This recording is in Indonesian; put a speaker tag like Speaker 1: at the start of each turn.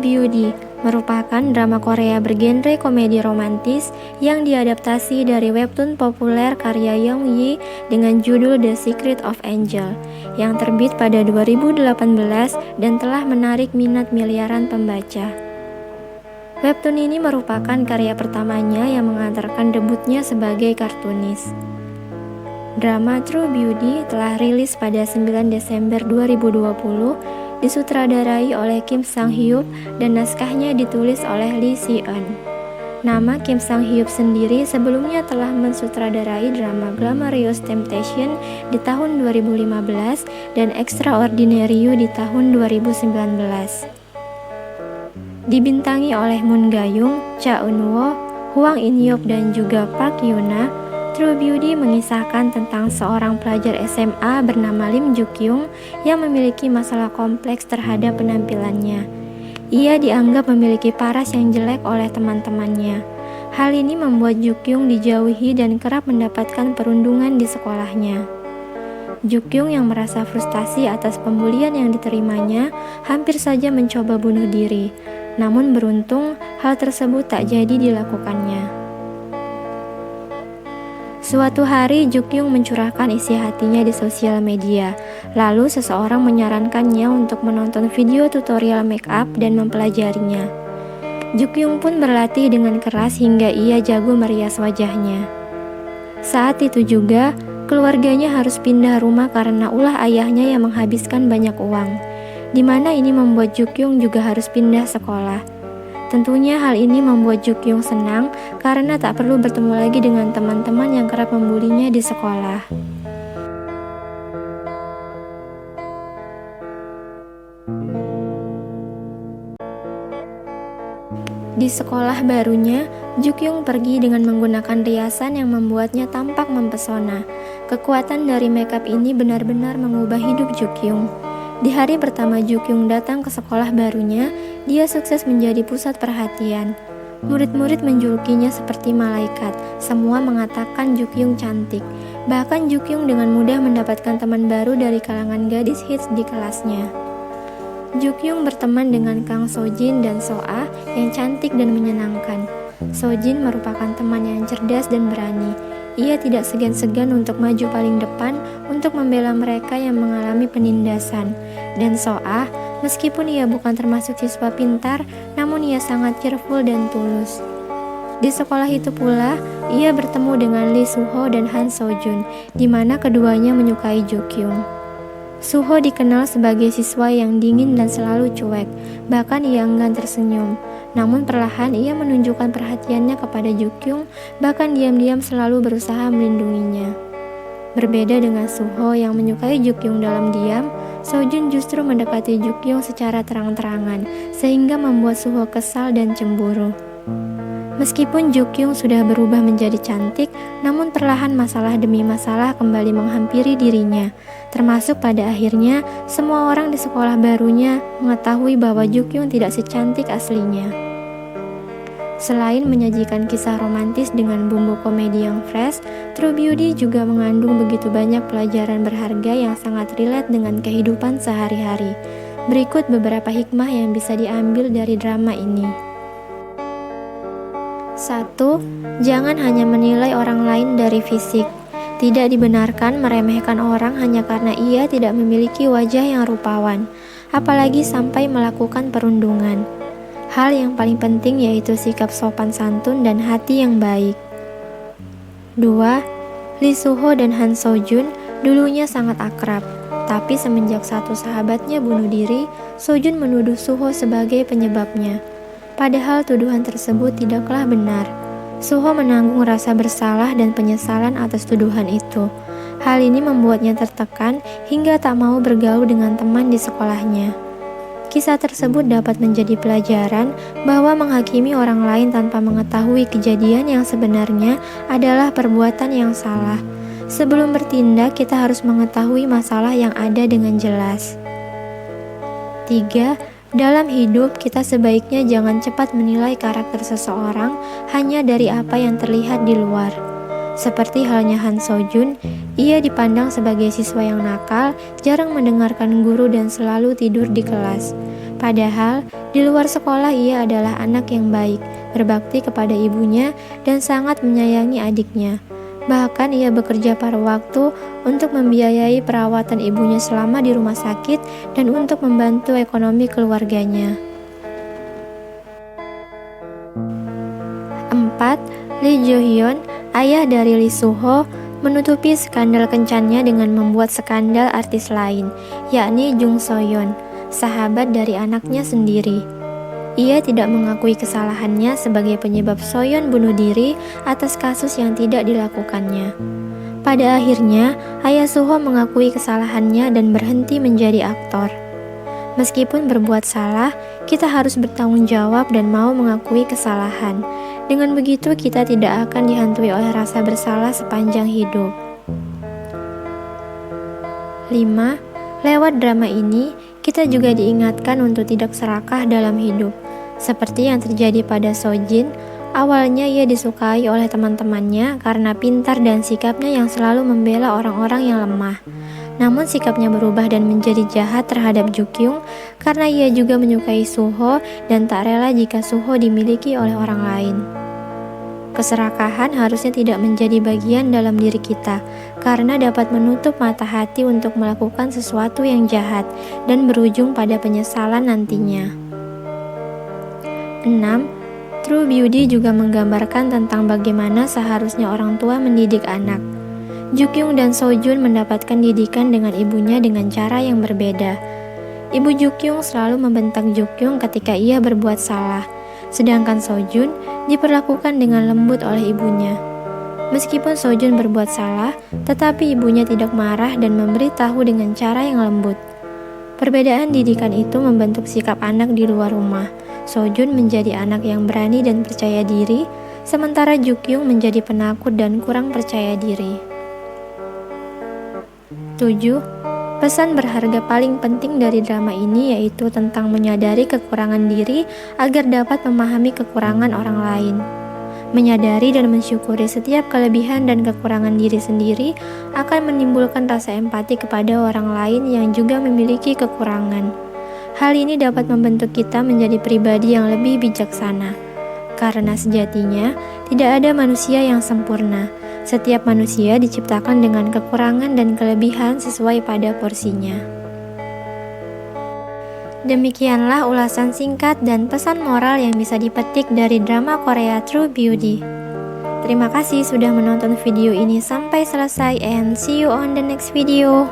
Speaker 1: Beauty merupakan drama Korea bergenre komedi romantis yang diadaptasi dari webtoon populer karya Young Yi dengan judul The Secret of Angel yang terbit pada 2018 dan telah menarik minat miliaran pembaca. Webtoon ini merupakan karya pertamanya yang mengantarkan debutnya sebagai kartunis. Drama True Beauty telah rilis pada 9 Desember 2020, disutradarai oleh Kim Sang Hyuk dan naskahnya ditulis oleh Lee Si Eun. Nama Kim Sang Hyuk sendiri sebelumnya telah mensutradarai drama Glamorous Temptation di tahun 2015 dan Extraordinary You di tahun 2019. Dibintangi oleh Moon Ga-young, Cha Eun-woo, Hwang In-hyuk dan juga Park Yoo-na, True Beauty mengisahkan tentang seorang pelajar SMA bernama Lim Ju-kyung yang memiliki masalah kompleks terhadap penampilannya. Ia dianggap memiliki paras yang jelek oleh teman-temannya. Hal ini membuat Ju-kyung dijauhi dan kerap mendapatkan perundungan di sekolahnya. Ju-kyung yang merasa frustasi atas pembulian yang diterimanya hampir saja mencoba bunuh diri. Namun beruntung hal tersebut tak jadi dilakukannya. Suatu hari Ju-kyung mencurahkan isi hatinya di sosial media. Lalu seseorang menyarankannya untuk menonton video tutorial make up dan mempelajarinya. Ju-kyung pun berlatih dengan keras hingga ia jago merias wajahnya. Saat itu juga keluarganya harus pindah rumah karena ulah ayahnya yang menghabiskan banyak uang, di mana ini membuat Ju-kyung juga harus pindah sekolah. Tentunya hal ini membuat Ju-kyung senang karena tak perlu bertemu lagi dengan teman-teman yang kerap membulinya di sekolah. Di sekolah barunya, Ju-kyung pergi dengan menggunakan riasan yang membuatnya tampak mempesona. Kekuatan dari makeup ini benar-benar mengubah hidup Ju-kyung. Di hari pertama Ju-kyung datang ke sekolah barunya, dia sukses menjadi pusat perhatian. Murid-murid menjulukinya seperti malaikat. Semua mengatakan Ju-kyung cantik. Bahkan Ju-kyung dengan mudah mendapatkan teman baru dari kalangan gadis hits di kelasnya. Ju-kyung berteman dengan Kang So-jin dan So-ah yang cantik dan menyenangkan. So-jin merupakan teman yang cerdas dan berani. Ia tidak segan-segan untuk maju paling depan untuk membela mereka yang mengalami penindasan. Dan So-ah, meskipun ia bukan termasuk siswa pintar, namun ia sangat cheerful dan tulus. Di sekolah itu pula, ia bertemu dengan Lee Suho dan Han So-jun, di mana keduanya menyukai Ju-kyung. Suho dikenal sebagai siswa yang dingin dan selalu cuek, bahkan ia enggan tersenyum. Namun perlahan ia menunjukkan perhatiannya kepada Ju-kyung, bahkan diam-diam selalu berusaha melindunginya. Berbeda dengan Suho yang menyukai Ju-kyung dalam diam, So-jun justru mendekati Ju-kyung secara terang-terangan, sehingga membuat Suho kesal dan cemburu. Meskipun Ju-kyung sudah berubah menjadi cantik, namun perlahan masalah demi masalah kembali menghampiri dirinya. Termasuk pada akhirnya, semua orang di sekolah barunya mengetahui bahwa Ju-kyung tidak secantik aslinya. Selain menyajikan kisah romantis dengan bumbu komedi yang fresh, True Beauty juga mengandung begitu banyak pelajaran berharga yang sangat relate dengan kehidupan sehari-hari. Berikut beberapa hikmah yang bisa diambil dari drama ini. 1. Jangan hanya menilai orang lain dari fisik. Tidak dibenarkan meremehkan orang hanya karena ia tidak memiliki wajah yang rupawan, apalagi sampai melakukan perundungan. Hal yang paling penting yaitu sikap sopan santun dan hati yang baik. 2. Lee Suho dan Han So-jun dulunya sangat akrab, tapi semenjak satu sahabatnya bunuh diri, So-jun menuduh Suho sebagai penyebabnya. Padahal tuduhan tersebut tidaklah benar. Suho menanggung rasa bersalah dan penyesalan atas tuduhan itu. Hal ini membuatnya tertekan hingga tak mau bergaul dengan teman di sekolahnya. Kisah tersebut dapat menjadi pelajaran bahwa menghakimi orang lain tanpa mengetahui kejadian yang sebenarnya adalah perbuatan yang salah. Sebelum bertindak, kita harus mengetahui masalah yang ada dengan jelas. 3. Dalam hidup, kita sebaiknya jangan cepat menilai karakter seseorang hanya dari apa yang terlihat di luar. Seperti halnya Han So-jun, ia dipandang sebagai siswa yang nakal, jarang mendengarkan guru dan selalu tidur di kelas. Padahal, di luar sekolah ia adalah anak yang baik, berbakti kepada ibunya, dan sangat menyayangi adiknya. Bahkan ia bekerja paruh waktu untuk membiayai perawatan ibunya selama di rumah sakit dan untuk membantu ekonomi keluarganya. 4. Lee Jo Hyun, ayah dari Lee Soo Ho, menutupi skandal kencannya dengan membuat skandal artis lain, yakni Jung So Yeon, sahabat dari anaknya sendiri. Ia tidak mengakui kesalahannya sebagai penyebab Soyeon bunuh diri atas kasus yang tidak dilakukannya. Pada akhirnya, ayah Suho mengakui kesalahannya dan berhenti menjadi aktor. Meskipun berbuat salah, kita harus bertanggung jawab dan mau mengakui kesalahan. Dengan begitu, kita tidak akan dihantui oleh rasa bersalah sepanjang hidup. 5. Lewat drama ini, kita juga diingatkan untuk tidak serakah dalam hidup. Seperti yang terjadi pada Sojin, awalnya ia disukai oleh teman-temannya karena pintar dan sikapnya yang selalu membela orang-orang yang lemah. Namun sikapnya berubah dan menjadi jahat terhadap Jukyung karena ia juga menyukai Suho dan tak rela jika Suho dimiliki oleh orang lain. Keserakahan harusnya tidak menjadi bagian dalam diri kita, karena dapat menutup mata hati untuk melakukan sesuatu yang jahat dan berujung pada penyesalan nantinya. 6. True Beauty juga menggambarkan tentang bagaimana seharusnya orang tua mendidik anak. Jukyung dan Sojun mendapatkan didikan dengan ibunya dengan cara yang berbeda. Ibu Jukyung selalu membentak Jukyung ketika ia berbuat salah, sedangkan Sojun diperlakukan dengan lembut oleh ibunya. Meskipun Sojun berbuat salah, tetapi ibunya tidak marah dan memberitahu dengan cara yang lembut. Perbedaan didikan itu membentuk sikap anak di luar rumah. Sojun menjadi anak yang berani dan percaya diri, sementara Jukyung menjadi penakut dan kurang percaya diri. 7. Pesan berharga paling penting dari drama ini yaitu tentang menyadari kekurangan diri agar dapat memahami kekurangan orang lain. Menyadari dan mensyukuri setiap kelebihan dan kekurangan diri sendiri akan menimbulkan rasa empati kepada orang lain yang juga memiliki kekurangan. Hal ini dapat membentuk kita menjadi pribadi yang lebih bijaksana. Karena sejatinya, tidak ada manusia yang sempurna. Setiap manusia diciptakan dengan kekurangan dan kelebihan sesuai pada porsinya. Demikianlah ulasan singkat dan pesan moral yang bisa dipetik dari drama Korea True Beauty. Terima kasih sudah menonton video ini sampai selesai and see you on the next video.